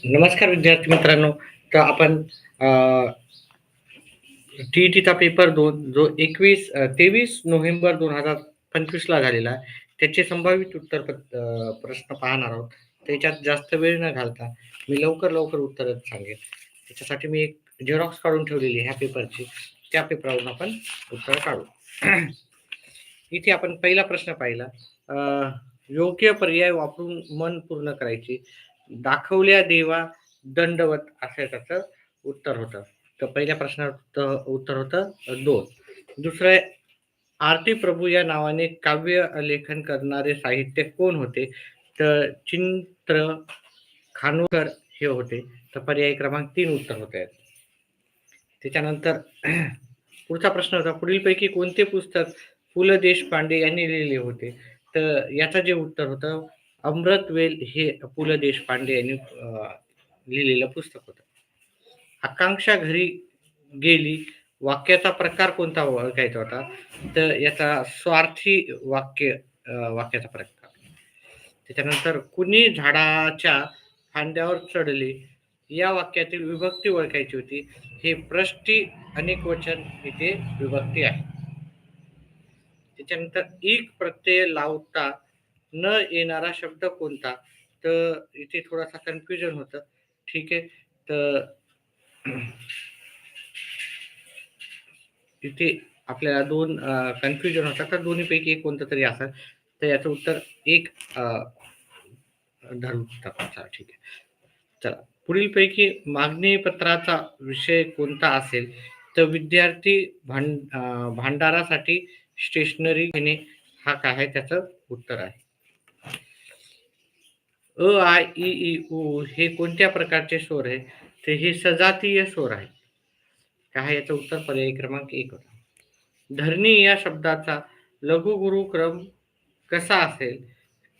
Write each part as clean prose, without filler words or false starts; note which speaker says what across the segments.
Speaker 1: नमस्कार विद्यार्थी मित्रांनो. तर आपण टी-ई-टीचा पेपर 2 जो 23 नोव्हेंबर 2025 ला झालेला आहे. त्याचे संभावित प्रश्न पाहणार आहोत. त्याच्यात जास्त वेळ न घालता मी लवकर उत्तरं सांगेन. त्याच्यासाठी मी एक झेरॉक्स काढून ठेवलेली आहे ह्या पेपरची. त्या पेपरावरून आपण उत्तरं काढू. इथे आपण पहिला प्रश्न पाहिला. योग्य पर्याय वापरून मन पूर्ण करायचे. दाखवल्या देवा दंडवत असं त्याचं उत्तर होतं. तर पहिल्या प्रश्नाचं उत्तर होतं 2. दुसरं आहे, आरती प्रभू या नावाने काव्य लेखन करणारे साहित्यिक कोण होते? तर चिंत्र खानोलकर हे होते. तर पर्याय क्रमांक 3 उत्तर होते. त्याच्यानंतर पुढचा प्रश्न होता, पुढीलपैकी कोणते पुस्तक पु. ल. देशपांडे यांनी लिहिले होते? तर याचं जे उत्तर होतं, अमृतवेल हे पु. ल. देशपांडे यांनी लिहिलेलं पुस्तक होतं. आकांक्षा घरी गेली वाक्याचा प्रकार कोणता ओळखायचा होता? तर याचा स्वार्थी वाक्याचा प्रकार. त्याच्यानंतर कुणी झाडाच्या फांद्यावर चढले या वाक्यातील विभक्ती ओळखायची होती. हे प्रष्टी अनेकवचन इथे विभक्ती आहे. त्याच्यानंतर एक प्रत्यय लावता न येणारा शब्द कोणता? तर इथे थोडासा कन्फ्युजन होतं. ठीक आहे. तर इथे आपल्याला 2 कन्फ्युजन होतात. तर दोन्हीपैकी एक कोणतं तरी असेल. तर याचं उत्तर एक धरू टाका. ठीक आहे. चला, पुढीलपैकी मागणी पत्राचा विषय कोणता असेल? तर विद्यार्थी भांडारासाठी स्टेशनरी घेणे हा काय आहे त्याचं उत्तर आहे. अ, आ, इ, ई, उ हे कोणत्या प्रकारचे स्वर आहे? तर हे सजातीय स्वर आहे. काय आहे याचं उत्तर? पर्याय क्रमांक 1 होता. धरणी या शब्दाचा लघुगुरुक्रम कसा असेल?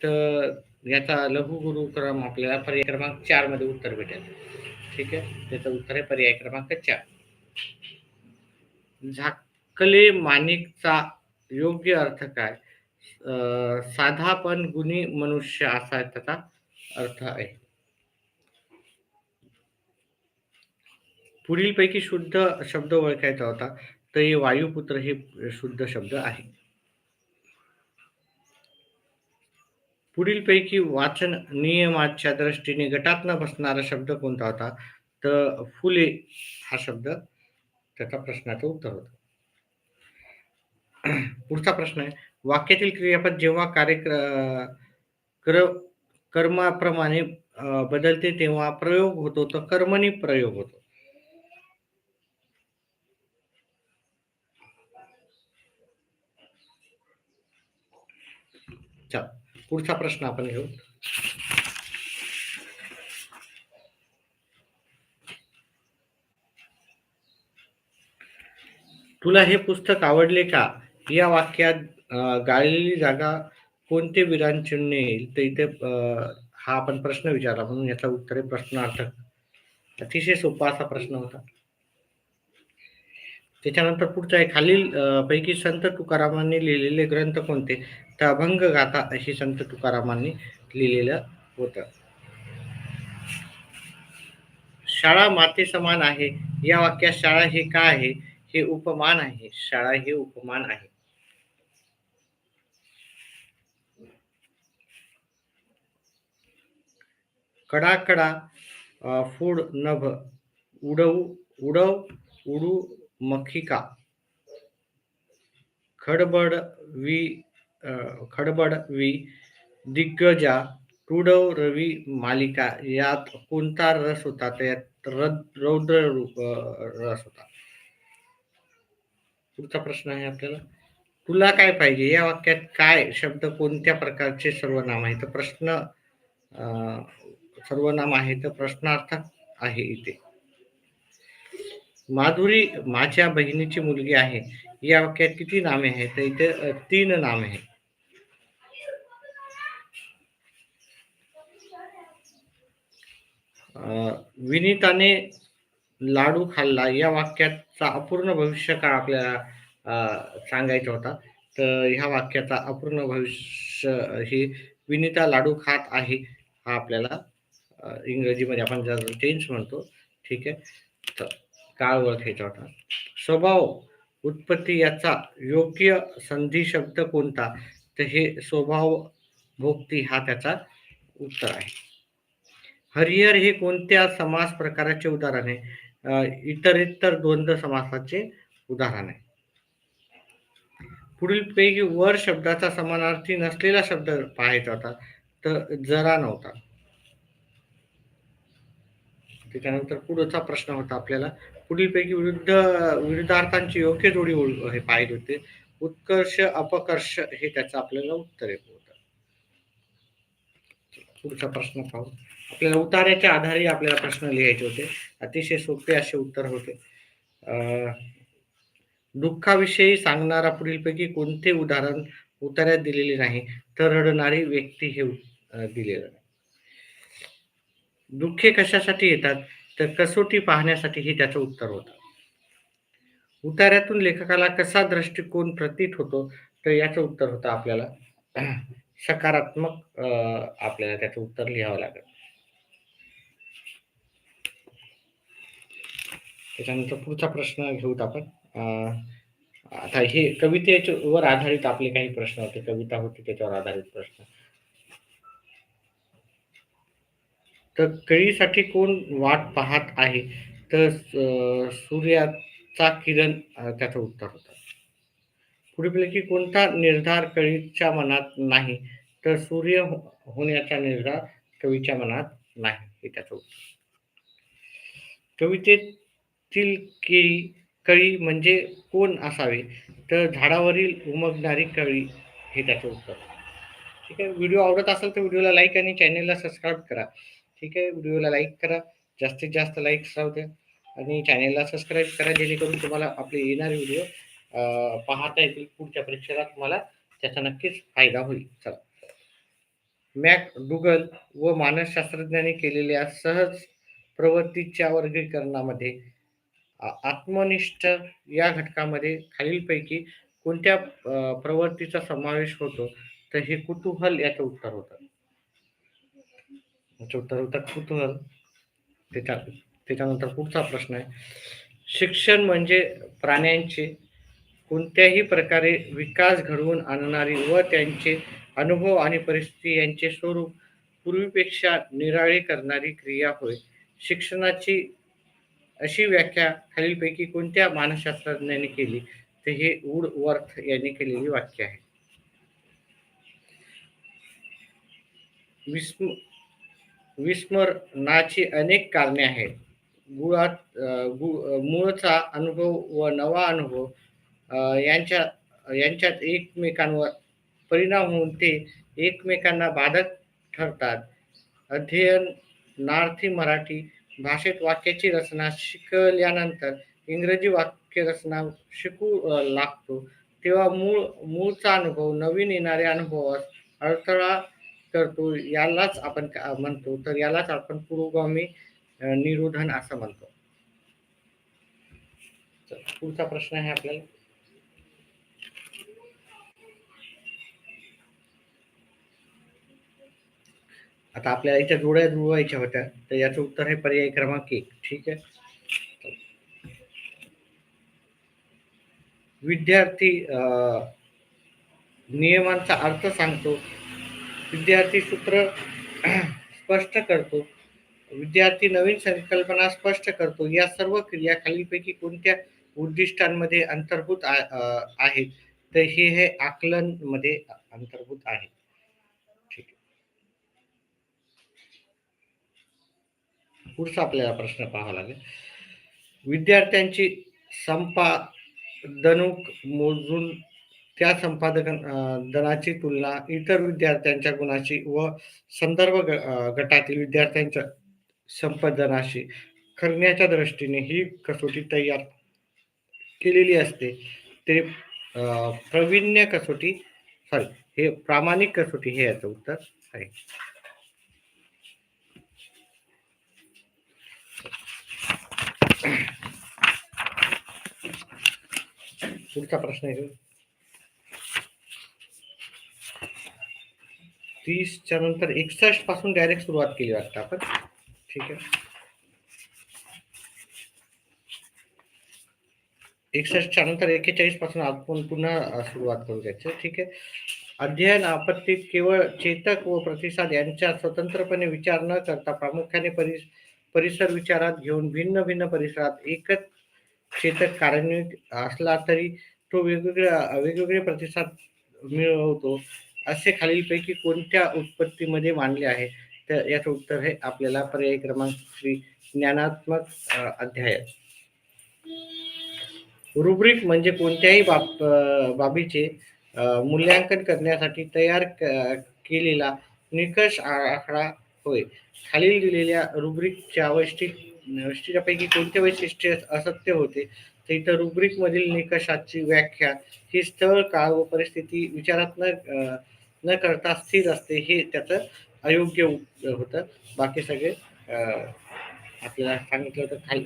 Speaker 1: तर याचा लघुगुरुक्रम आपल्याला पर्याय क्रमांक 4 मध्ये उत्तर भेटेल. ठीक आहे. त्याचं उत्तर आहे पर्याय क्रमांक 4. झाकले माणिकचा योग्य अर्थ काय? साधा पण गुणी मनुष्य असा त्याचा अर्थ आहे. पुढीलपैकी शुद्ध शब्द ओळखायचा होता. तर हे वायुपुत्र हे शुद्ध शब्द आहे. पुढीलपैकी वाचन नियमाच्या दृष्टीने गटात न बसणारा शब्द कोणता होता? तर फुले हा शब्द त्याचा प्रश्नाचं उत्तर होतं. पुढचा प्रश्न आहे, वाक्यातील क्रियापद जेव्हा कर्माप्रमाणे बदलते तेव्हा प्रयोग होतो, तर कर्मणी प्रयोग होतो. चला, पुढचा प्रश्न आपण घेऊ. तुला हे पुस्तक आवडले का? या वाक्यात गाळलेली जागा कोणते विरामचिन्ह येईल? तर इथे हा आपण प्रश्न विचारला म्हणून याचं उत्तर आहे प्रश्नार्थक. अतिशय सोपा असा प्रश्न होता. त्याच्यानंतर पुढचा आहे, खालील पैकी संत तुकारामांनी लिहिलेले ग्रंथ कोणते? तर अभंगगाथा अशी संत तुकारामांनी लिहिलेलं होतं. शाळा माते समान आहे या वाक्यात शाळा हे काय आहे? हे उपमान आहे. शाळा हे उपमान आहे. कडाकडा फूड नभ उडव उडव उडू मखिका खडबडवी खडबडवी दिग्गजा तुडव रवी मालिका यात कोणता रस होता? तर यात रौद्र रस होता. पुढचा प्रश्न आहे आपल्याला, तुला काय पाहिजे या वाक्यात काय शब्द कोणत्या प्रकारचे सर्वनाम आहे? तर प्रश्न सर्वनाम आहे, तर प्रश्नार्थक आहे इथे. माधुरी माझ्या बहिणीची मुलगी आहे या वाक्यात किती नामे आहेत? तर इथे 3 नामे आहेत. विनीताने लाडू खाल्ला या वाक्याचा अपूर्ण भविष्यकाळ आपल्याला सांगायचा होता. तर ह्या वाक्याचा अपूर्ण भविष्य हे विनीता लाडू खात आहे हा आपल्याला इंग्रजीमध्ये आपण ज्याला टेन्स म्हणतो. ठीक आहे. तर काळ ओळखायचा होता. स्वभाव, उत्पत्ती याचा योग्य संधी शब्द कोणता? तर हे स्वभाव भोक्ती हा त्याचा उत्तर आहे. हरिहर हे कोणत्या समास प्रकाराचे उदाहरण आहे? इतरेत्तर द्वंद्व समासाचे उदाहरण आहे. पुढीलपैकी वर शब्दाचा समानार्थी नसलेला शब्द पाहायचा होता, तर जरा नव्हता. त्याच्यानंतर पुढचा प्रश्न होता आपल्याला, पुढीलपैकी विरुद्धार्थांची योग्य जोडी हे पाहिजे होते. उत्कर्ष, अपकर्ष हे त्याचं आपल्याला उत्तर येत होतं. पुढचा प्रश्न पाहू. आपल्याला उतार्याच्या आधारे आपल्याला प्रश्न लिहायचे होते. अतिशय सोपे असे उत्तर होते. दुःखाविषयी सांगणारा पुढीलपैकी कोणते उदाहरण उतार्यात दिलेले नाही? तर रडणारी व्यक्ती हे दिलेलं नाही. दुःखे कशासाठी येतात? तर कसोटी पाहण्यासाठी हे त्याचं उत्तर होतं. उतार्यातून लेखकाला कसा दृष्टिकोन प्रतीत होतो? तर याचं उत्तर होतं आपल्याला सकारात्मक. आपल्याला त्याचं उत्तर लिहावं लागेल. त्याच्यानंतर पुढचा प्रश्न घेऊत आपण. आता हे कवितेवर आधारित आपले काही प्रश्न होते, कविता होती त्याच्यावर आधारित प्रश्न. तर कळीसाठी कोण वाट पाहत आहे? तर सूर्याचा किरण त्याचं उत्तर होतं. पुढीलपैकी कोणता निर्धार कवीच्या मनात नाही? तर सूर्य होण्याचा निर्धार कवीच्या मनात नाही हे त्याचं उत्तर. कवितेतील कळी म्हणजे कोण असावे? तर झाडावरील उमगणारी कळी हे त्याचं उत्तर. ठीक आहे. व्हिडिओ आवडत असेल तर व्हिडिओला लाईक आणि चॅनेलला सबस्क्राईब करा. ठीक आहे. व्हिडिओला लाईक करा, जास्तीत जास्त लाईक्स राहू द्या आणि चॅनेलला सबस्क्राईब करा, जेणेकरून तुम्हाला आपले येणारे व्हिडिओ पाहता येतील. पुढच्या परीक्षेला तुम्हाला त्याचा नक्कीच फायदा होईल. चला. मॅकडुगल व मानसशास्त्रज्ञांनी केलेल्या सहज प्रवृत्तीच्या वर्गीकरणामध्ये आत्मनिष्ठ या घटकामध्ये खालीलपैकी कोणत्या प्रवृत्तीचा समावेश होतो? तर हे कुतूहल याचं उत्तर होतं. याचं उत्तर होतं कुतूहल. त्याच्यानंतर पुढचा प्रश्न आहे, शिक्षण म्हणजे प्राण्यांचे कोणत्याही प्रकारे विकास घडवून आणणारी व त्यांचे अनुभव आणि परिस्थिती यांचे स्वरूप पूर्वीपेक्षा निराळे करणारी क्रिया होय. शिक्षणाची अशी व्याख्या खालीलपैकी कोणत्या मानसशास्त्रज्ञांनी केली? तर हे वूडवर्थ यांनी केलेली वाक्य आहे. विस्मरणाची अनेक कारणे आहेत. मूळचा अनुभव व नवा अनुभव यांच्यात एकमेकांवर परिणाम होऊन ते एकमेकांना बाधक ठरतात. अध्ययनार्थी मराठी भाषेत वाक्याची रचना शिकल्यानंतर इंग्रजी वाक्य रचना शिकू लागतो, तेव्हा मूळचा अनुभव नवीन येणाऱ्या अनुभवास अडथळा करतो. यालाच आपण म्हणतो, तर यालाच आपण पुरोगामी निरोधन असं म्हणतो. पुढचा प्रश्न आहे आपल्याला, आता आपल्याला इथे जोड्या जुळवायच्या होत्या, तर याचं उत्तर आहे पर्याय क्रमांक 1. ठीक आहे. विद्यार्थी नियमांचा अर्थ सांगतो, विद्यार्थी सूत्र स्पष्ट करतो, विद्यार्थी नवीन संकल्पना स्पष्ट करतो. या सर्व क्रिया खालीलपैकी कोणत्या उद्दिष्टांमध्ये अंतर्भूत आहेत? तर हे आकलन मध्ये अंतर्भूत आहे. ठीक आहे. पुढचा आपल्याला प्रश्न पाहावा लागेल, विद्यार्थ्यांची संपादनुक मोजून त्या संपादनाची तुलना इतर विद्यार्थ्यांच्या गुणाची व संदर्भ गटातील विद्यार्थ्यांच्या संपादनाशी करण्याच्या दृष्टीने ही कसोटी तयार केलेली असते. ते प्रवीण्य कसोटी, हे प्रामाणिक कसोटी हे याचं उत्तर आहे. पुढचा प्रश्न आहे 30च्या नंतर 61 पासून डायरेक्ट सुरुवात केली वाटतं आपण. ठीक आहे. 61च्या नंतर 41 पासून आपण पुन्हा सुरुवात करू त्याची. ठीक आहे. अध्ययन आपत्तीत केवळ चेतक व प्रतिसाद यांच्या स्वतंत्रपणे विचार न करता प्रामुख्याने परिसर विचारात घेऊन भिन्न भिन्न परिसरात एकच चेतक कार्यान्वित असला तरी तो वेगवेगळे प्रतिसाद मिळवतो असे खालीलपैकी कोणत्या उत्पत्तीमध्ये मांडले आहे? तर याचं उत्तर आहे आपल्याला पर्याय क्रमांक श्री ज्ञानात्मक अध्याय. रुब्रिक म्हणजे कोणत्याही बाबीचे मूल्यांकन करण्यासाठी तयार केलेला निकष आराखडा होय. खालील दिलेल्या रुब्रिकच्या वैशिष्ट्यापैकी कोणते वैशिष्ट्य असत्य होते? तर इथं रुब्रिकमधील निकषाची व्याख्या ही स्थळ, काळ व परिस्थिती विचारात न करता स्थिर असते, हे त्याचं अयोग्य होतं. बाकी सगळे आपल्याला सांगितलं होतं खाली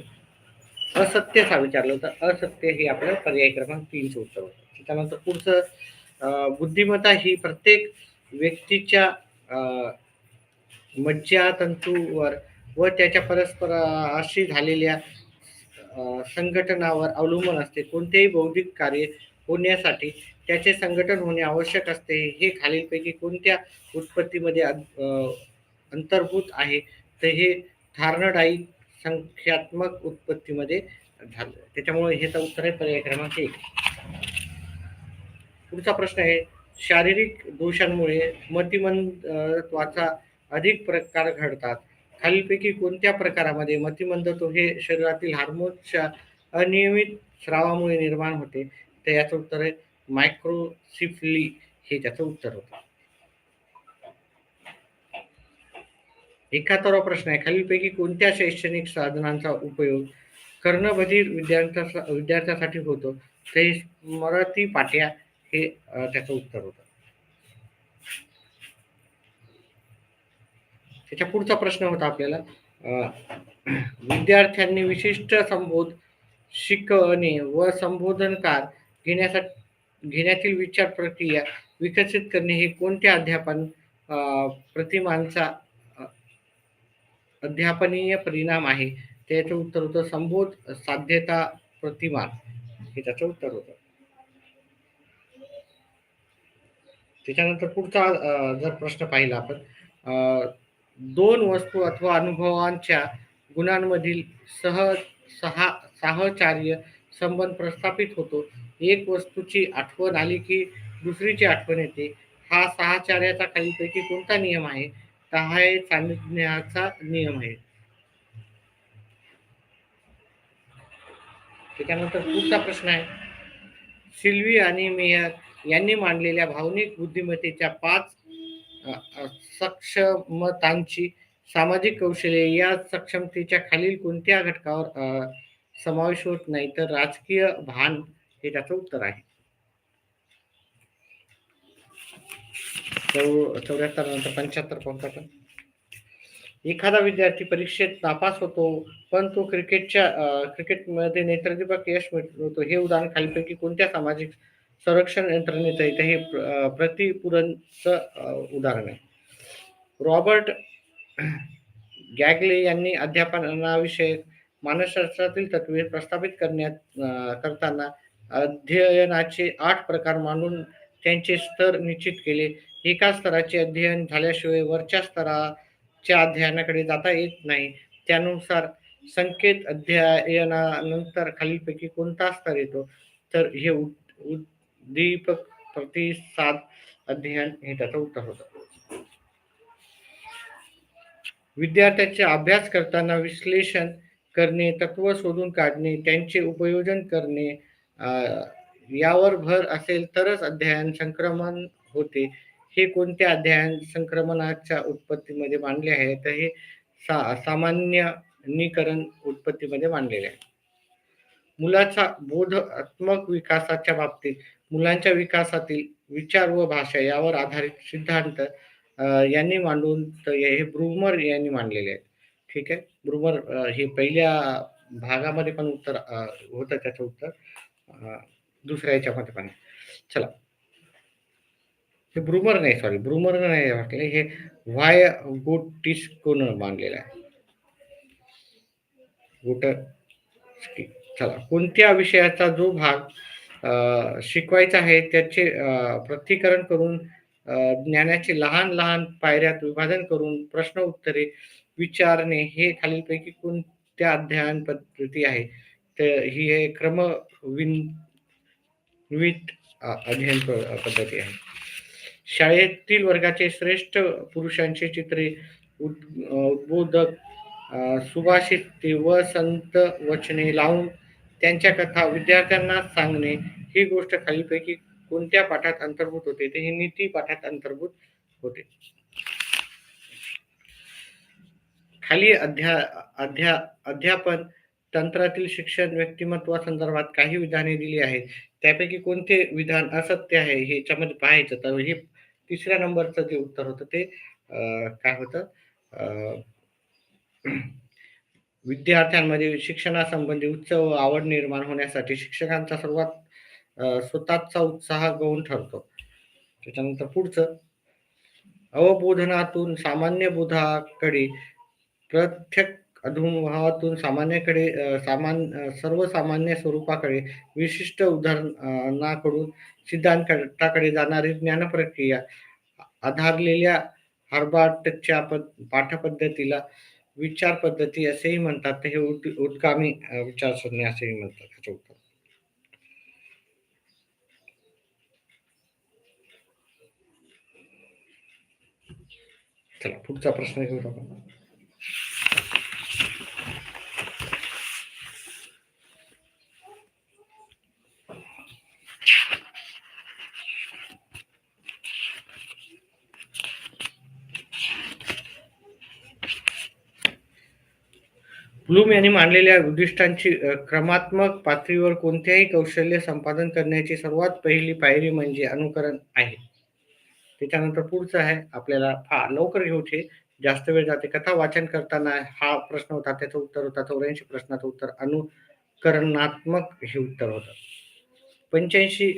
Speaker 1: असत्यच विचारलं होतं. असत्य हे आपलं पर्याय क्रमांक 3चं उत्तर होतं. त्याच्यानंतर पुढचं बुद्धिमत्ता ही प्रत्येक व्यक्तीच्या मज्जातंतूवर व त्याच्या परस्पराशी झालेल्या संघटनावर अवलंबून असते. कोणतेही बौद्धिक कार्य होण्यासाठी त्याचे संघटन होणे आवश्यक असते. हे खालीलपैकी कोणत्या उत्पत्तीमध्ये अंतर्भूत आहे? तर हे थार्नडाईक संख्यात्मक उत्पत्तीमध्ये झालं. त्याच्यामुळे हे तर उत्तर आहे पर्याय क्रमांक 1. पुढचा प्रश्न आहे, शारीरिक दोषांमुळे मतिमंदत्वाचा अधिक प्रकार घडतात. खालीलपैकी कोणत्या प्रकारामध्ये मतिमंदत्व हे शरीरातील हार्मोन्सच्या अनियमित स्रावामुळे निर्माण होते? तर याचं उत्तर आहे मायक्रोसिफली, हे त्याचं उत्तर होतं. 71वा प्रश्न आहे, खालीलपैकी कोणत्या शैक्षणिक साधनांचा उपयोग कर्णबधीर विद्यार्थ्यासाठी होतो? ते स्मृती पाट्या, हे त्याचं उत्तर होतं. त्याच्या पुढचा प्रश्न होता आपल्याला, विद्यार्थ्यांनी विशिष्ट संबोध शिकवणे व संबोधनकार घेण्यातील विचार प्रक्रिया विकसित करणे हे कोणत्या प्रतिमांचा अध्यापनीय परिणाम आहे? त्याचं उत्तर होतं संबोध साध्यता प्रतिमान, हे त्याचं उत्तर होतं. त्याच्यानंतर पुढचा जर प्रश्न पाहिला आपण, दोन वस्तू अथवा अनुभवांच्या गुणांमधील साहचर्य संबंध प्रस्थापित होतो. एक वस्तूची आठवण आली की दुसरीची आठवण येते. हा साहचर्याचा खालीलपैकी कोणता नियम आहे? तर हा सान्निध्याचा नियम आहे. त्याच्यानंतर पुढचा प्रश्न आहे, सिल्वी आणि मेयर यांनी मांडलेल्या भावनिक बुद्धिमत्तेच्या 5 सक्षमतांची सामाजिक कौशल्ये या सक्षमतेच्या खालील कोणत्या घटकावर समावेश होत नाही? तर राजकीय भान, हे त्याचं उत्तर आहे. 74 नंतर 75 कोणता? एखादा विद्यार्थी परीक्षेत नापास होतो पण तो क्रिकेटमध्ये नेत्रदीपक यश मिळवतो. हे उदाहरण खालीलपैकी कोणत्या सामाजिक संरक्षण यंत्रणेचं आहे? तर हे प्रतिपूरणचं उदाहरण आहे. रॉबर्ट गॅगले यांनी अध्यापनाविषयक मानसशास्त्रातील तत्त्वे प्रस्थापित करताना अध्ययनाचे 8 प्रकार मांडून त्यांचे स्तर निश्चित केले. एका स्तराचे अध्ययन झाल्याशिवाय वरच्या स्तराच्या अध्ययनाकडे जाता येत नाही. त्यानुसार संकेत अध्ययनानंतर खालीलपैकी कोणता स्तर येतो? तर हे उद्दीपक प्रतिसाद अध्ययन, हे त्याचं उत्तर होतं. विद्यार्थ्याचे अभ्यास करताना विश्लेषण करणे, तत्व शोधून काढणे, त्यांचे उपयोजन करणे यावर भर असेल तरच अध्ययन संक्रमण होते. हे कोणत्या अध्ययन संक्रमणाच्या उत्पत्तीमध्ये मांडले आहे? तर हे सामान्यीकरण उत्पत्तीमध्ये मांडलेले आहे. मुलाचा बोधात्मक विकासाच्या बाबतीत मुलांच्या विकासातील विचार व भाषा यावर आधारित सिद्धांत यांनी मांडून हे ब्रूमर यांनी मांडलेले आहेत. ठीक आहे. ब्रूमर हे पहिल्या भागामध्ये पण उत्तर होतं, त्याचं उत्तर दुसऱ्या याच्यामध्ये पण. चला, हे ब्रूमर नाही वाटले, हे व्हाय गोटिस्कोनं मांडलेलं आहे. Voter scheme. चला, कोणत्या विषयाचा जो भाग शिकवायचा आहे त्याचे पृथक्करण करून ज्ञानाचे लहान लहान पायऱ्यात विभाजन करून प्रश्न उत्तरे विचारणे हे खालीलपैकी कोणत्या अध्ययन पद्धती आहे? तर ही आहे क्रमविन्वित अध्ययन पद्धती आहे. शाळेतील वर्गाचे श्रेष्ठ पुरुषांचे चित्रे, उद्बोधक, सुभाषित व संत वचने लावून त्यांच्या कथा विद्यार्थ्यांना सांगणे ही गोष्ट खालीलपैकी कोणत्या पाठात अंतर्भूत होते? ते हे नीती पाठात अंतर्भूत होते. खाली अध्यापन तंत्रातील शिक्षण व्यक्तिमत्वासंदर्भात काही विधाने दिली आहेत. त्यापैकी कोणते विधान असत्य आहे हे याच्यामध्ये पाहायचं. तर हे तिसऱ्या नंबरचं जे उत्तर होतं ते काय होतं? विद्यार्थ्यांमध्ये शिक्षणासंबंधी उच्च आवड निर्माण होण्यासाठी शिक्षकांचा स्वतःचा उत्साह गौण ठरतो. त्याच्यानंतर पुढचं, अवबोधनातून सामान्य बोधाकडे, प्रत्यक्ष अनुभवातून सर्वसामान्य स्वरूपाकडे, विशिष्ट उदाहरणाकडून सिद्धांताकडे जाणारी ज्ञानप्रक्रिया आधारलेल्या हार्वर्डच्या पाठपद्धतीला विचार पद्धती असेही म्हणतात. तर हे उद्गामी विचारसरणी असेही म्हणतात. ह्याचं उत्तर. चला, पुढचा प्रश्न घेऊ आपण. ब्लूम यांनी मांडलेल्या उद्दिष्टांची क्रमात्मक पातळीवर कोणत्याही कौशल्य संपादन करण्याची सर्वात पहिली पायरी म्हणजे अनुकरण आहे. त्याच्यानंतर पुढचं आहे आपल्याला लवकर घेऊचे, जास्त वेळ जाते. कथा वाचन करताना हा प्रश्न होता, त्याचं उत्तर होता 84 प्रश्नाचं उत्तर अनुकरणात्मक हे उत्तर होतं. 85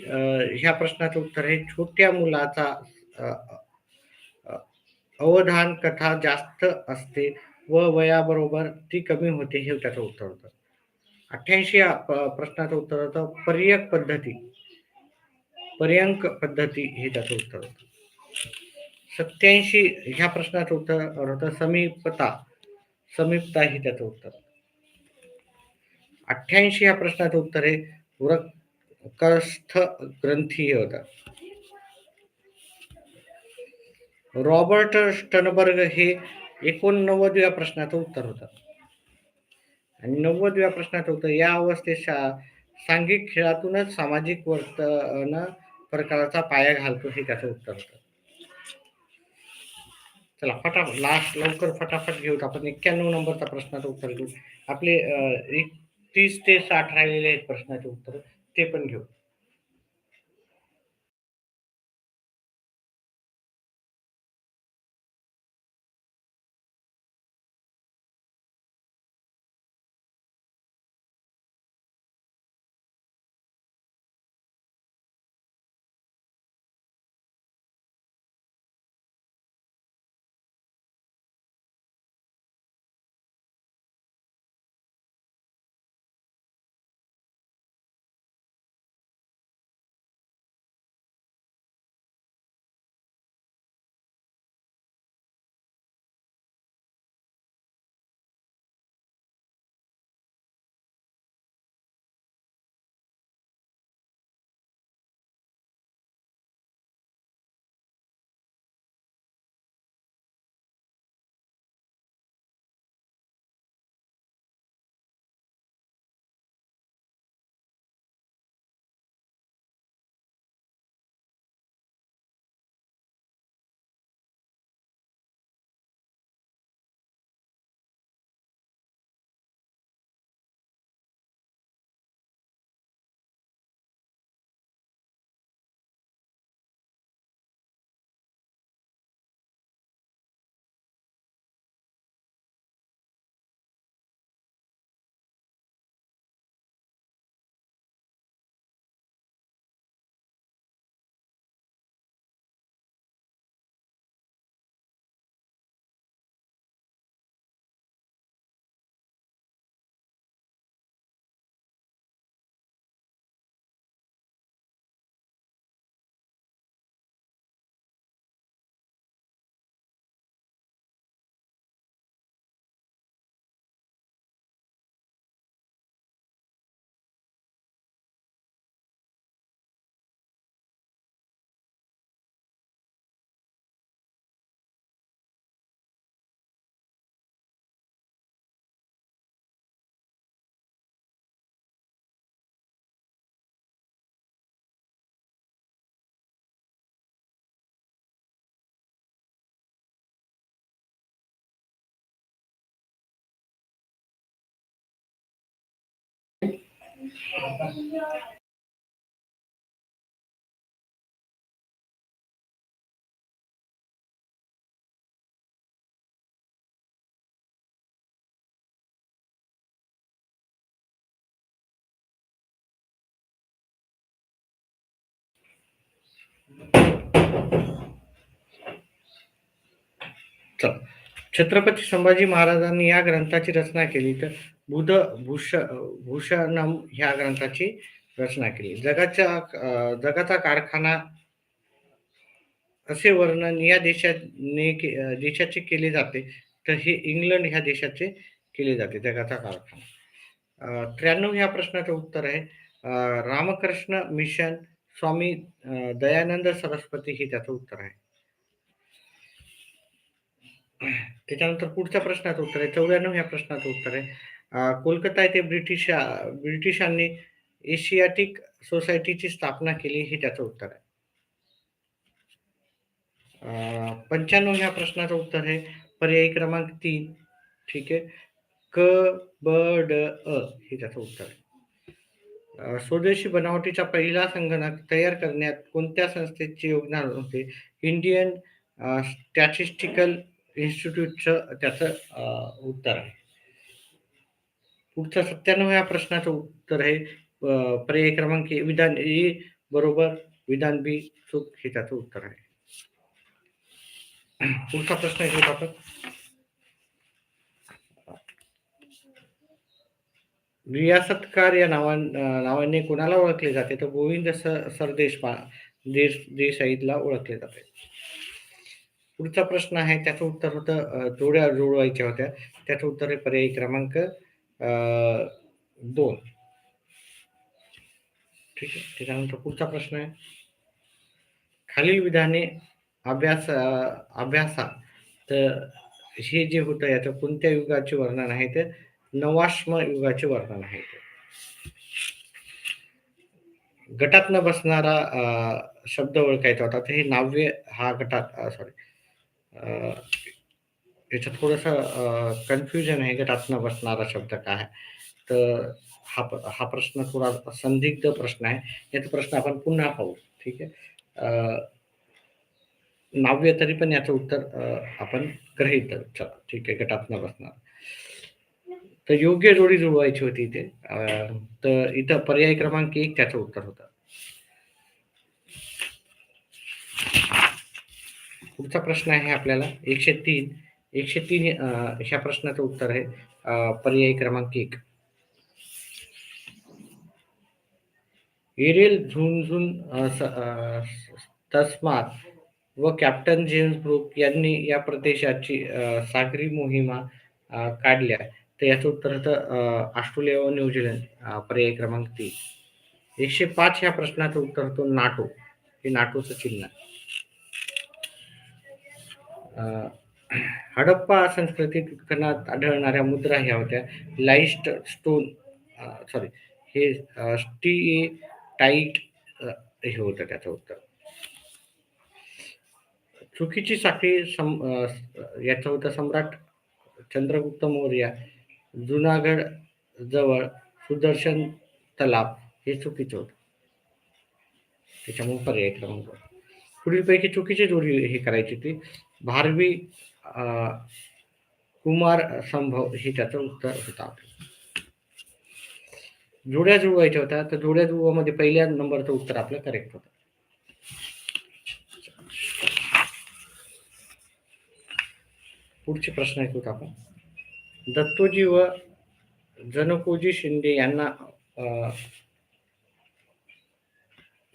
Speaker 1: ह्या प्रश्नाचं उत्तर आहे छोट्या मुलाचा अ, अ, अवधान कथा जास्त असते व वयाबरोबर ती कमी होते, हे त्याचं उत्तर होतं. 88 या प्रश्नाचं उत्तर होतं पर्यंक पद्धती, हे त्याचं उत्तर होतं. 87 ह्या प्रश्नाचं उत्तर होतं समीपता, हे त्याचं उत्तर. 88 या प्रश्नाचं उत्तर आहे वृक्कस्थ ग्रंथी, हे होतं. रॉबर्ट स्टनबर्ग हे 89व्या प्रश्नाचं उत्तर होतं. आणि 90व्या प्रश्नाचं उत्तर, या अवस्थेत सांघिक खेळातूनच सामाजिक वर्तन प्रकाराचा पाया घालतो, हे त्याचं उत्तर होतं. चला, लवकर फटाफट घेऊत आपण. 91 नंबरचा प्रश्नाचं उत्तर घेऊ. आपले 30 ते 60 राहिलेले आहेत प्रश्नाचे उत्तर, ते पण घेऊ. चला. छत्रपती संभाजी महाराजांनी या ग्रंथाची रचना केली तर भूषणम ह्या ग्रंथाची रचना केली. जगाचा कारखाना असे वर्णन या देशाचे केले जाते, तर हे इंग्लंड ह्या देशाचे केले जाते, जगाचा कारखाना. 93 ह्या प्रश्नाचं उत्तर आहे रामकृष्ण मिशन स्वामी दयानंद सरस्वती हे त्याचं उत्तर आहे. त्याच्यानंतर पुढच्या प्रश्नाचं उत्तर आहे 94 ह्या प्रश्नाचं उत्तर आहे कोलकाता येथे ब्रिटिशांनी एशियाटिक सोसायटीची स्थापना केली हे त्याचं उत्तर आहे. 95 ह्या प्रश्नाचं उत्तर आहे पर्यायी क्रमांक 3. ठीक आहे. क ब ड अ हे त्याचं उत्तर आहे. स्वदेशी बनावटीचा पहिला संगणक तयार करण्यात कोणत्या संस्थेचे योगदान होते? इंडियन स्टॅटिस्टिकल इन्स्टिट्यूटचं त्याचं उत्तर आहे. पुढच्या 97व्या प्रश्नाचं उत्तर आहे पर्याय क्रमांक विधान ए बरोबर, विधान बी चूक हे त्याचं उत्तर आहे. पुढचा प्रश्न घेऊ आपण. रियासतकार या नावाने कोणाला ओळखले जाते? तर गोविंद सरदेश देसाईला ओळखले जाते. पुढचा प्रश्न आहे त्याचं उत्तर होतं जोड्या जुळवायच्या होत्या, त्याचं उत्तर आहे पर्यायी क्रमांक 2. ठीक आहे. त्याच्यानंतर पुढचा प्रश्न आहे खालील विधाने अभ्यासा तर हे जे होतं याचं कोणत्या युगाचे वर्णन आहे ते नवाश्म युगाचे वर्णन आहे. गटात न बसणारा शब्द ओळखायचा होता तर हे नाव्य हा गटात याच्यात थोडंसं कन्फ्युजन आहे गटात न बसणारा शब्द काय. तर हा प्रश्न थोडा संदिग्ध प्रश्न आहे. याचा प्रश्न आपण पुन्हा पाहू. ठीक आहे. नाव्य तरी पण याचं उत्तर आपण गृहीत धरू. चला ठीक आहे. गटात न बसणार तर योग्य जोडी जुळवायची होती इथे. तर इथं पर्याय क्रमांक 1 त्याचं उत्तर होतं. पुढचा प्रश्न आहे आपल्याला 103 ह्या प्रश्नाचं उत्तर आहे पर्याय क्रमांक 1. एरियल झुंझुन तस्मात व कॅप्टन जेम्स ब्रुक यांनी या प्रदेशाची सागरी मोहिमा काढल्या तर याचं उत्तर होतं ऑस्ट्रेलिया व न्यूझीलंड पर्याय क्रमांक 3. 105 ह्या प्रश्नाचं उत्तर होतं नाटो. हे नाटोचं चिन्ह. हडप्पा संस्कृतीत उत्खननात आढळणाऱ्या मुद्रा ह्या होत्या लाईस्ट स्टोन हे टाईट हे होतं त्याचं उत्तर. चुकीची साखळी याचं होतं सम्राट चंद्रगुप्त मौर्य जुनागड जवळ सुदर्शन तलाव हे चुकीचं होतं. त्याच्यामुळे पर्याय क्रमांक. पुढीलपैकी चुकीची जोडी हे करायची ती भारवी कुमार संभव हे त्याचं उत्तर होतं. जोड्या जुळवायच्या होत्या तर जोड्या जुळवामध्ये पहिल्या नंबरचं उत्तर आपलं करेक्ट होतं. पुढचे प्रश्न ऐकूत आपण. दत्तोजी व जनकोजी शिंदे यांना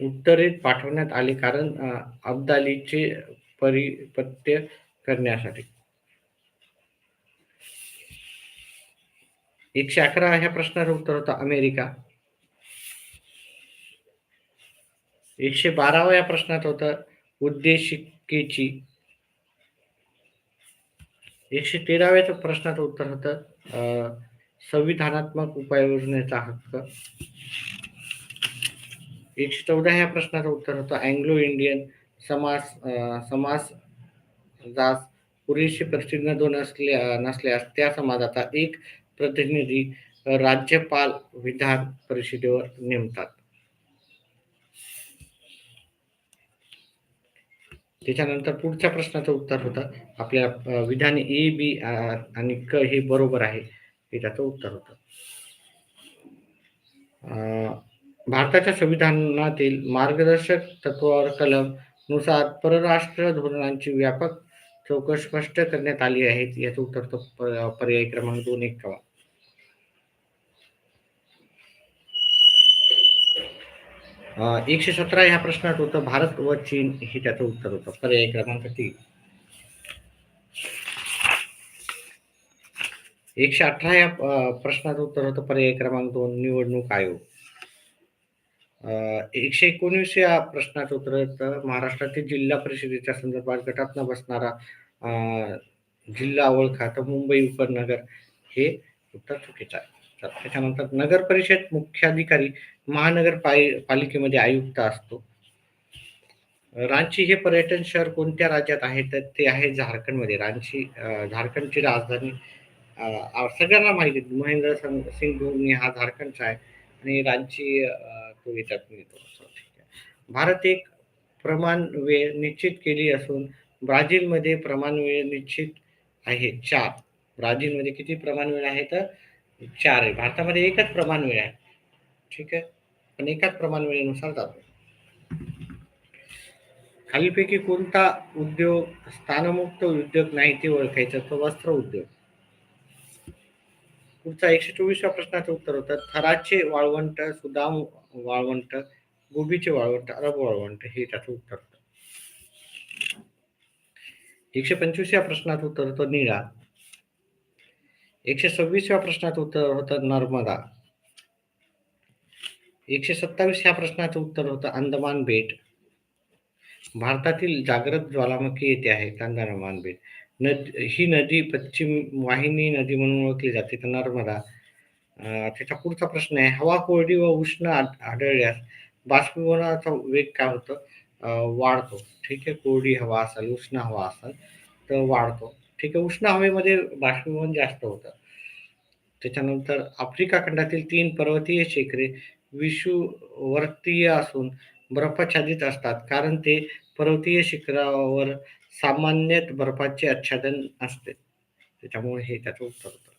Speaker 1: उत्तरेत पाठवण्यात आले कारण अब्दालीचे परिपत्य करण्यासाठी. 111 ह्या प्रश्नाचं उत्तर होतं अमेरिका. 112 या प्रश्नात होतं उद्देशिकेची. 113व्या प्रश्नाचं उत्तर होतं संविधानात्मक उपाययोजनेचा हक्क. 114 ह्या प्रश्नाचं उत्तर होतं अँग्लो इंडियन समाजास पुरेशी प्रतिनिधित्व नसल्यास त्या समाजाचा एक प्रतिनिधी राज्यपाल विधान परिषदेवर नेमतात. त्याच्यानंतर पुढच्या प्रश्नाचं उत्तर होतं आपल्या विधान ए, बी आणि क हे बरोबर आहे. हे त्याचं उत्तर होतं. भारताच्या संविधानातील मार्गदर्शक तत्वावर कलम नुसार परराष्ट्र धोरणांची व्यापक चौकट स्पष्ट करण्यात आली आहे. याचं उत्तर होतं पर्याय क्रमांक 2 117 ह्या प्रश्नात होतं भारत व चीन हे त्याचं उत्तर होतं. पर्याय क्रमांक 3. 118 या प्रश्नाचं उत्तर होतं पर्याय क्रमांक 2 निवडणूक आयोग. 119 या प्रश्नाचं उत्तर होतं महाराष्ट्रातील जिल्हा परिषदेच्या संदर्भात गटात न बसणारा जिल्हा ओळखा तर मुंबई उपनगर हे उत्तर चुकीचं आहे. त्याच्यानंतर नगर परिषद मुख्याधिकारी महानगरपालिकेमध्ये आयुक्त असतो. रांची हे पर्यटन शहर कोणत्या राज्यात आहे तर ते आहे झारखंडमध्ये. रांची झारखंडची राजधानी सगळ्यांना माहिती आहे महेंद्र सिंग धोनी हा झारखंडचा आहे आणि रांची तो याच्यात मिळतो. भारत एक प्रमाण वेळ निश्चित केली असून ब्राझीलमध्ये प्रमाण वेळ निश्चित आहे 4. ब्राझीलमध्ये किती प्रमाण वेळ आहे तर 4 आहे. भारतामध्ये एकच प्रमाण वेळ आहे. ठीक आहे, पण एकाच प्रमाण वेळेनुसार जातो. खालीलपैकी कोणता उद्योग स्थानमुक्त उद्योग नाही ते ओळखायचं तर वस्त्र उद्योग. पुढचा 124व्या प्रश्नाचं उत्तर होतं थराचे वाळवंट, सुदाम वाळवंट, गोबीचे वाळवंट, अरब वाळवंट हे त्याचं उत्तर होतं. 125व्या प्रश्नाचं उत्तर होतं निळा. 126व्या प्रश्नाचं उत्तर होतं नर्मदा. 127 ह्या प्रश्नाचं उत्तर होतं अंदमान बेट. भारतातील जागृत ज्वालामुखी येथे आहे अंदमान बेट. ही नदी पश्चिम वाहिनी नदी म्हणून ओळखली जाते तर नर्मदा. त्याचा पुढचा प्रश्न आहे हवा कोरडी व उष्ण आढळल्यास बाष्पीभवनाचा वेग काय होतं वाढतो. ठीक आहे, कोरडी हवा असेल उष्ण हवा असेल तर वाढतो. ठीक आहे, उष्ण हवेमध्ये बाष्पीभवन जास्त होतं. त्याच्यानंतर आफ्रिका खंडातील 3 पर्वतीय शिखरे विषुववृत्तीय असून बर्फाच्छादित असतात कारण ते पर्वतीय शिखरावर सामान्यत बर्फाचे आच्छादन असते. त्याच्यामुळे हे त्याचं उत्तर होतं.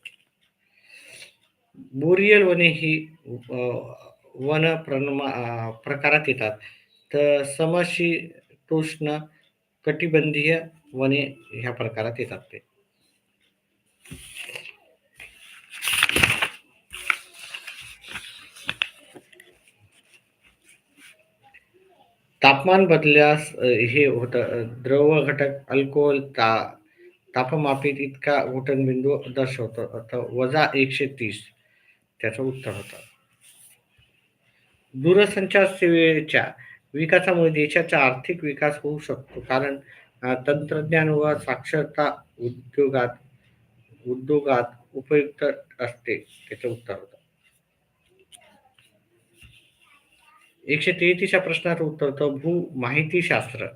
Speaker 1: बोरियल वने ही वन प्रकारात येतात तर समशीतोष्ण कटिबंधीय वने ह्या प्रकारात येतात ते. तापमान बदलल्यास हे होतं द्रव घटक अल्कोहोल तापमापित इतका घुटनबिंदू दर्शवतो -130 त्याचं उत्तर होतं. दूरसंचार सेवेच्या विकासामुळे देशाचा आर्थिक विकास होऊ शकतो कारण तंत्रज्ञान व साक्षरता उद्योगात उपयुक्त असते. त्याचं उत्तर होतं. 133 या प्रश्नाचं उत्तर होतं भू माहितीशास्त्र.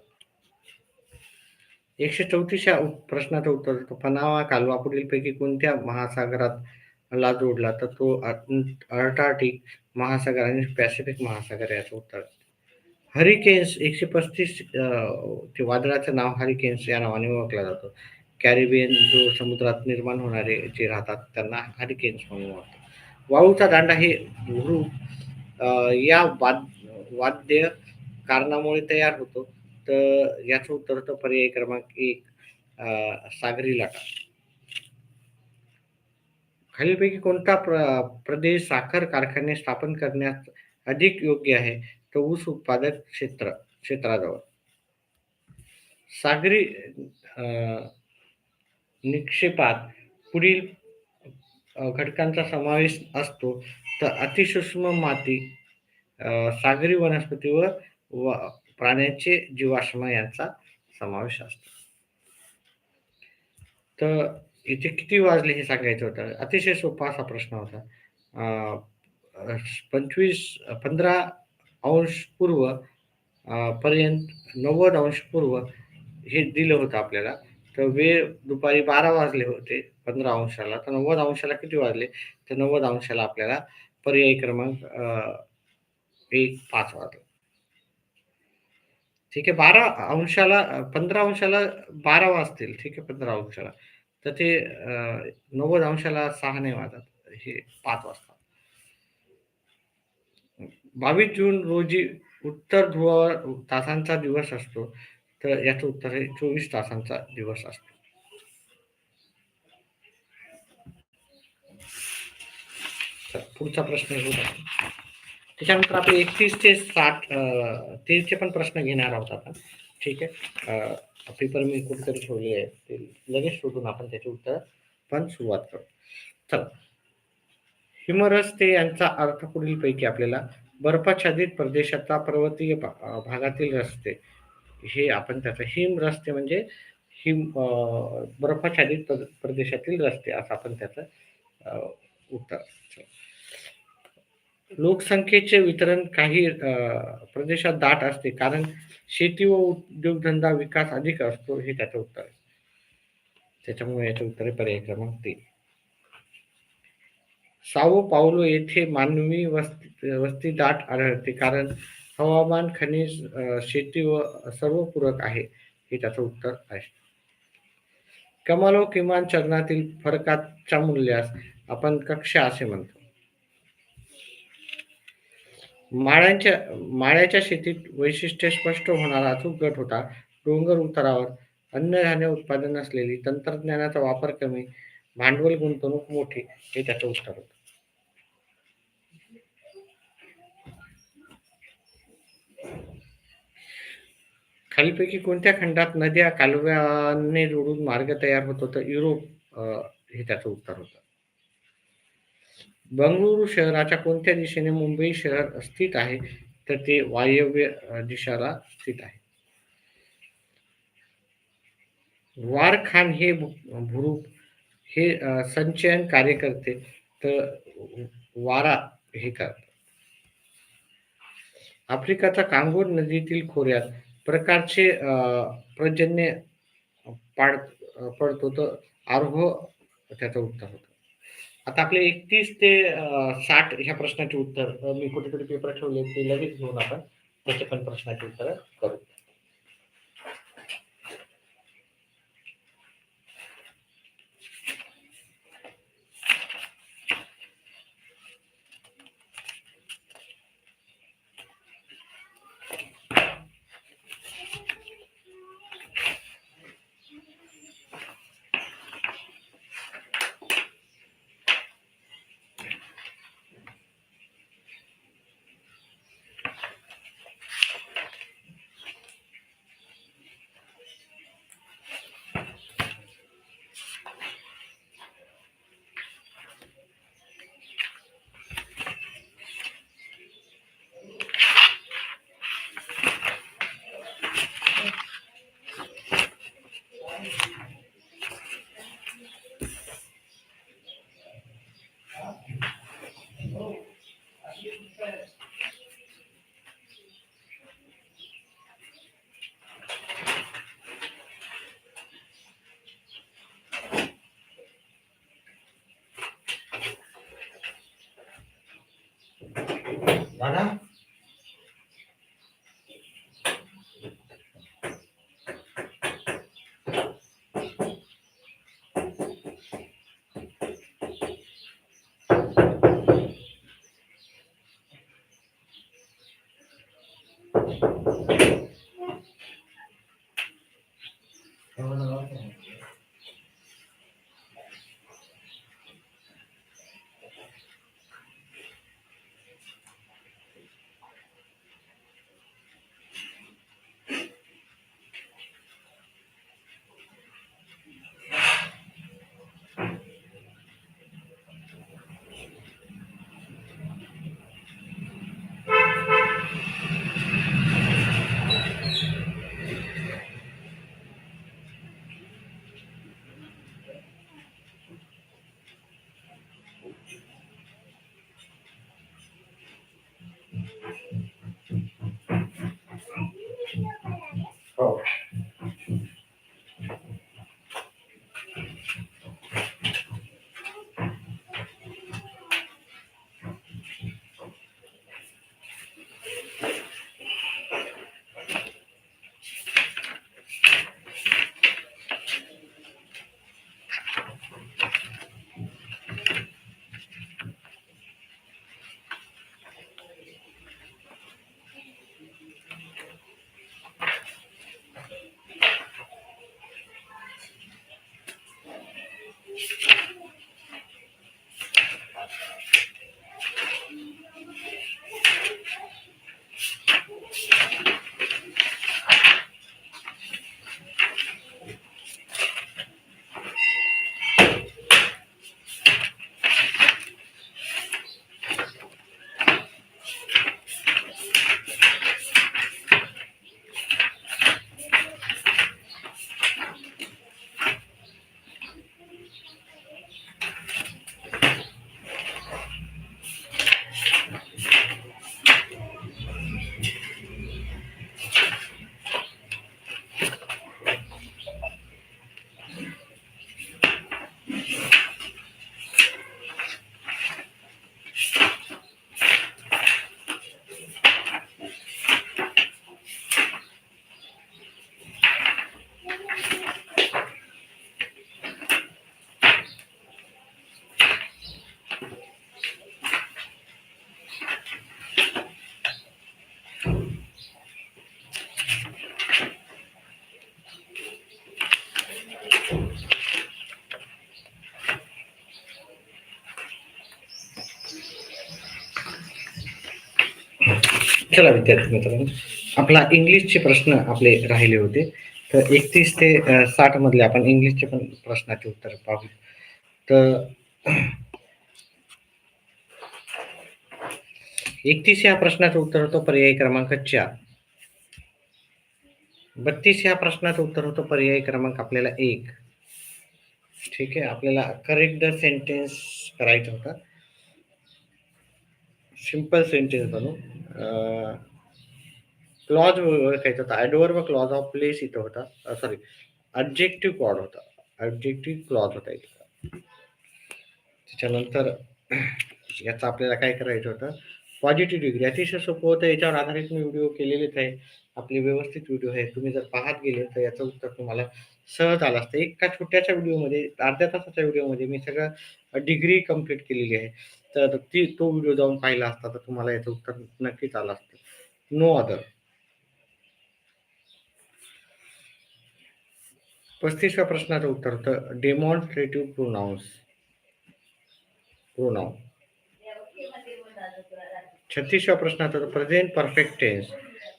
Speaker 1: 134 या प्रश्नाचं उत्तर होतं पनामा कालवा पुढीलपैकी कोणत्या महासागरात ला जोडला तर तो अर्कटिक महासागर आणि पॅसिफिक महासागर याचं उत्तर. हरिकेन्स 135 ते वादळाचं नाव हरिकेन्स या नावाने ओळखला जातो. कॅरिबियन जो समुद्रात निर्माण होणारे जे राहतात त्यांना हरिकेन्स म्हणून ओळखतात. वाळूचा दांडा हे या वाद्य कारणामुळे तयार होतो तर याचं उत्तर होतं पर्याय क्रमांक 1 सागरी लाटा. खालीलपैकी कोणता प्रदेश साखर कारखाने स्थापन करण्यास अधिक योग्य आहे तर ऊस उत्पादक क्षेत्राजवळ. सागरी निक्षेपात पुढील घटकांचा समावेश असतो तर अतिसूक्ष्म माती, सागरी वनस्पती व प्राण्यांचे जीवाश्म यांचा समावेश असतो. तर इथे किती वाजले हे सांगायचं होतं. अतिशय सोपा असा प्रश्न होता. 15 अंश पूर्व पर्यंत 90 अंश पूर्व हे दिलं होतं आपल्याला तर वेळ दुपारी 12 वाजले होते 15 अंशाला, तर 90 अंशाला किती वाजले? तर 90 अंशाला आपल्याला पर्यायी क्रमांक 1:05 वाजले. ठीक आहे. 12 अंशाला 15 अंशाला 12 वाजतील. ठीक आहे, 15 अंशाला. तर ते 90 अंशाला 6 नाही वाजत. हे 5 वाजता. 22 जून रोजी उत्तर ध्रुवावर तासांचा दिवस असतो. तर याचं उत्तर आहे 24 तासांचा दिवस असतो. तर पुढचा प्रश्न घेऊ आपण. त्याच्यानंतर आपण 31 ते 60 चे पण प्रश्न घेणार आहोत आपण. ठीक आहे. पेपर मी कुठेतरी ठेवले आहे. ते लगेच शोधून आपण त्याचे उत्तर पण सुरुवात करू. चला. हिमरस्ते यांचा अर्थ पुढीलपैकी आपल्याला बर्फाच्छादित प्रदेशाचा पर्वतीय भागातील रस्ते. हे आपण त्याचा हिमरस्ते म्हणजे बर्फाच्छादित प्रदेशातील रस्ते असं आपण त्याचं उत्तर. लोकसंख्येचे वितरण काही प्रदेशात दाट असते कारण शेती व उद्योगधंदा विकास अधिक असतो, हे त्याचं उत्तर आहे. त्याच्यामुळे याचे उत्तर आहे पर्याय क्रमांक 3. साओ पावलो येथे मानवी वस्ती दाट आढळते कारण हवामान, खनिज, शेती व सर्व पूरक आहे, हे त्याचं उत्तर आहे. कमाल व किमान चलनातील फरकाच्या मूल्यास आपण कक्षा असे म्हणतो. माळ्याच्या शेतीत वैशिष्ट्य स्पष्ट होणारा अचूक गट होता. डोंगर उतारावर अन्नधान्य उत्पादन असलेली, तंत्रज्ञानाचा वापर कमी, भांडवल गुंतवणूक मोठी, हे त्याचं उत्तर होतं. खालीलपैकी कोणत्या खंडात नद्या कालव्याने जोडून मार्ग तयार होतो? तर युरोप, हे त्याचं उत्तर होतं. बंगळुरू शहराच्या कोणत्या दिशेने मुंबई शहर स्थित आहे? तर ते वायव्य दिशेला स्थित आहे. वारखान हे भूरूप हे संचयन कार्य करते, तर वारा हे करते. आफ्रिकाचा कांगो नदीतील खोऱ्यात प्रकारचे पर्जन्य पडतो, तर आरोह त्याचं उत्तर होतं. आता आपले 31 ते 60 ह्या प्रश्नाचे उत्तर मी कुठेतरी पेपर ठेवले, ते लगेच घेऊन आपण त्याच्या पण प्रश्नाचे उत्तर करू. दादा चला विद्यार्थी मित्रांनो, आपला इंग्लिशचे प्रश्न आपले राहिले होते. तर 31 ते 60 मधले आपण इंग्लिशचे पण प्रश्नाचे उत्तर पाहू. तर 31 या प्रश्नाचं उत्तर होतं पर्याय क्रमांक 4. 32 या प्रश्नाचं उत्तर होतं पर्याय क्रमांक आपल्याला 1. ठीक आहे. आपल्याला करेक्ट द सेंटेन्स करायचा होता. सिंपल सेंटेन्स बनवू. क्लॉज ओळखायचा होता. ॲडव्हर्ब क्लॉज ऑफ प्लेस इथं होता. सॉरी, ऑब्जेक्टिव्ह क्लॉज होता. ऑब्जेक्टिव्ह क्लॉज होता इथं. त्याच्यानंतर याचं आपल्याला काय करायचं होतं, पॉझिटिव्ह डिग्री. अतिशय सोपं होतं. याच्यावर आधारित मी व्हिडिओ केलेलेच आहे. आपले व्यवस्थित व्हिडिओ आहे. तुम्ही जर पाहत गेले तर याचं उत्तर तुम्हाला सहज आलं असतं. एका छोट्याशा व्हिडिओमध्ये, अर्ध्या तासाच्या व्हिडिओमध्ये मी सगळं डिग्री कंप्लीट केलेली आहे. तर तो व्हिडिओ जाऊन पाहिला असता तर तुम्हाला याचं उत्तर नक्कीच आलं असतं. No other. 35व्या प्रश्नाचं उत्तर होतं डेमॉन्स्ट्रेटिव्ह प्रोनाउन. 36व्या प्रश्नाचं होतं प्रेझेंट परफेक्ट टेन्स.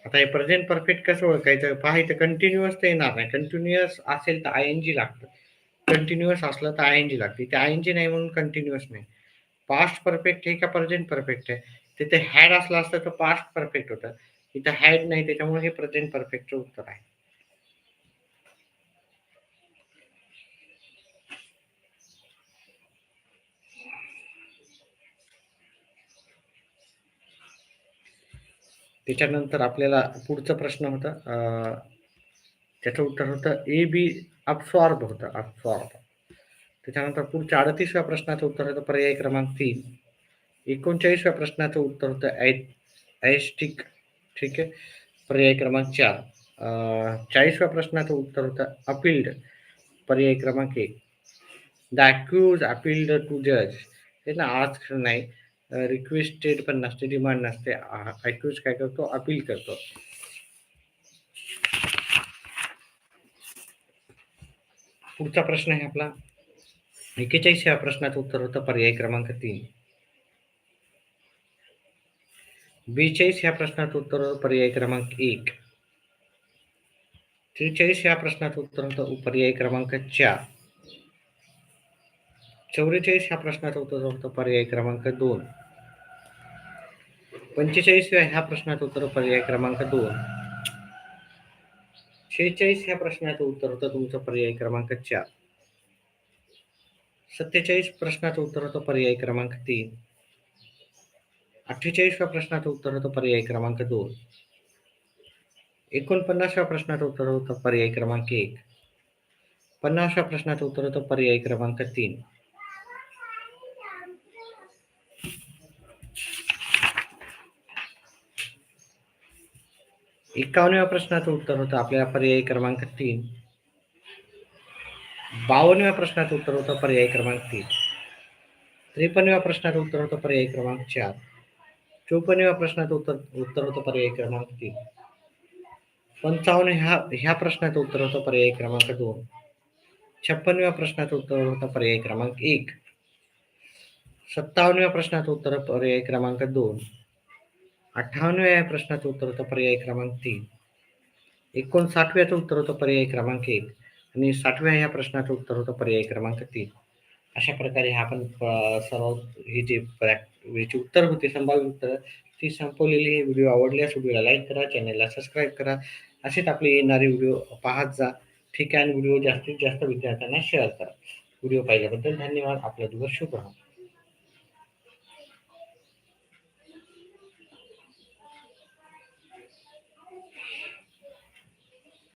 Speaker 1: आता हे प्रेझेंट परफेक्ट कसं ओळखायचं? पहा, इथं कंटिन्युअस तर येणार नाही. कंटिन्युअस असेल तर आयएनजी लागतं. कंटिन्युअस असलं तर आयएनजी लागते. इथे आयएनजी नाही म्हणून कंटिन्युअस नाही. पास्ट परफेक्ट आहे का प्रेझेंट परफेक्ट आहे? तिथे हॅड असलं असतं तर पास्ट परफेक्ट होतं. इथं हॅड नाही, त्याच्यामुळे हे प्रेझेंट परफेक्टचं उत्तर आहे. त्याच्यानंतर आपल्याला पुढचा प्रश्न होता, त्याचं उत्तर होतं ए बी अब्सॉर्ब होतं, अब्सॉर्ब. त्याच्यानंतर पुढच्या 38व्या प्रश्नाचं उत्तर होतं पर्याय क्रमांक 3. 39व्या प्रश्नाचं उत्तर होतं ॲस्टिक. ठीक आहे. पर्याय क्रमांक 4. 40व्या प्रश्नाचं उत्तर होतं अपील्ड. पर्याय क्रमांक 1. द अक्यूज अपील्ड टू जज. हे ना, आज नाही, रिक्वेस्टेड पण नसते, डिमांड नसते. अक्यूज काय करतो? अपील करतो. पुढचा प्रश्न आहे आपला 41व्या प्रश्नाचं उत्तर होतं पर्याय क्रमांक 3. 42 ह्या प्रश्नाचं उत्तर होतं पर्याय क्रमांक 1. 43 ह्या प्रश्नाचं उत्तर होतं पर्याय क्रमांक 4. 44 ह्या प्रश्नाचं उत्तर होतं पर्याय क्रमांक 2. 45व्या ह्या प्रश्नाचं उत्तर पर्याय क्रमांक 2. 46 ह्या प्रश्नाचं उत्तर होतं तुमचं पर्याय क्रमांक 4. 47 प्रश्नाचं उत्तर होतं पर्याय क्रमांक 3. 48व्या प्रश्नाचं उत्तर होतं पर्याय क्रमांक 2. 49व्या प्रश्नाचं उत्तर होतं पर्याय क्रमांक 1. 50व्या प्रश्नाचं उत्तर होतं पर्याय क्रमांक 3. 51व्या प्रश्नाचं उत्तर होतं आपल्याला पर्याय क्रमांक 3. 52व्या प्रश्नाचं उत्तर होतं पर्याय क्रमांक 3. 53व्या प्रश्नाचं उत्तर होतं पर्याय क्रमांक 4. 54व्या प्रश्नाचं उत्तर होतं पर्याय क्रमांक 3. 55 ह्या प्रश्नाचं उत्तर होतं पर्याय क्रमांक 2. 56व्या प्रश्नाचं उत्तर होतं पर्याय क्रमांक 1. 57व्या प्रश्नाचं उत्तर पर्याय क्रमांक 2. 58व्या प्रश्नाचं उत्तर होतं पर्याय क्रमांक 3. 59व्याचं उत्तर होतं पर्याय क्रमांक 1. आणि 60व्या ह्या प्रश्नाचं उत्तर होतं पर्याय क्रमांक 3. अशा प्रकारे आपण सर्व हे जे याची उत्तर होते, संभाव्य उत्तर, ती संपवलेली. हे व्हिडिओ आवडल्यास व्हिडिओला लाईक करा, चॅनलला सबस्क्राईब करा. असेच आपले येणारे व्हिडिओ पाहत जा. ठीक आहे. आणि व्हिडिओ जास्तीत जास्त विद्यार्थ्यांना शेअर करा. व्हिडिओ पाहिल्याबद्दल धन्यवाद. आपला दिवस शुभ राहो.